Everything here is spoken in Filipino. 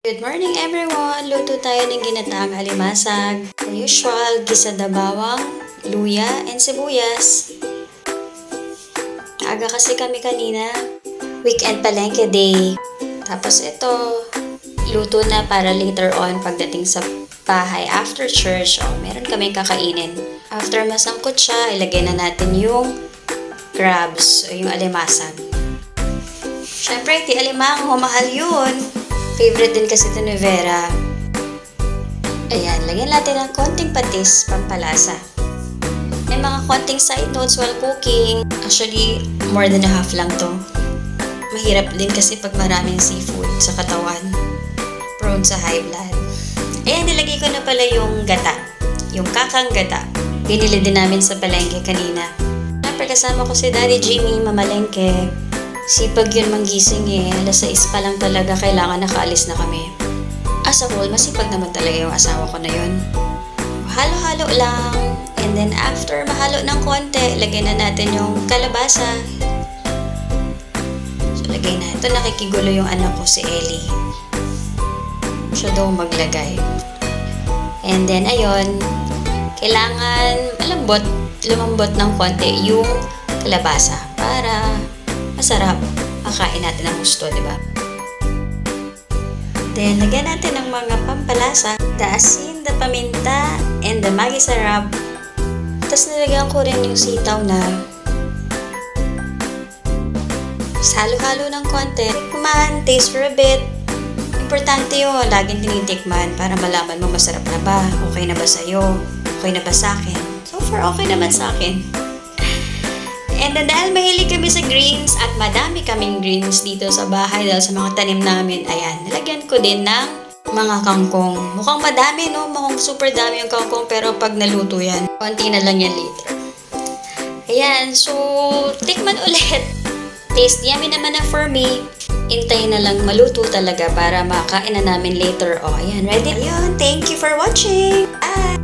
Good morning everyone! Luto tayo ng ginataang alimasag. The usual, gisada bawang, luya, and sibuyas. Aga kasi kami kanina. Weekend palengke day. Tapos ito, luto na para later on pagdating sa bahay after church. Meron kaming kakainin. After masangkot siya, ilagay na natin yung crabs o yung alimasag. Siyempre, di alimang, mahal yun. Favorite din kasi ito ni Vera. Ayan, lagyan natin ng konting patis, pampalasa. May mga konting side notes while cooking. Actually, more than a half lang to. Mahirap din kasi pag maraming seafood sa katawan. Prone sa high blood. Ayan, nilagay ko na pala yung gata. Yung kakang gata. Binili din namin sa palengke kanina. Siyempre, kasama ko si Daddy Jimmy, mamalengke. Sipag yun manggising alas 6 pa lang talaga kailangan nakaalis na kami. As a whole, masipag naman talaga yung asawa ko na yun. Halo-halo lang, and then after mahalo ng konti, lagay na natin yung kalabasa. So lagay na, ito nakikigulo yung anak ko si Ellie. Siya daw maglagay. And then ayun, kailangan lumambot ng konti yung kalabasa para masarap. Makain natin ng gusto, di ba? Then, lagyan natin ng mga pampalasa, the asin, the paminta, and the Maggi sarap. Tapos, nilagyan ko rin yung sitaw na halo-halo ng konti. Tikman, taste for a bit. Importante yun, laging tinitikman para malaman mo masarap na ba, okay na ba sa'yo, okay na ba sa'kin. So far, okay naman sa'kin. And then, dahil mahilig kami sa greens at madami kaming greens dito sa bahay dahil sa mga tanim namin, ayan, nilagyan ko din ng mga kangkong. Mukhang madami, no? Mukhang super dami yung kangkong, pero pag naluto yan, konti na lang yan later. Ayan, so, tikman ulit. Taste yummy naman na for me. Hintayin na lang maluto talaga para makain na namin later. Ayan, ready? Ayun, thank you for watching! Bye!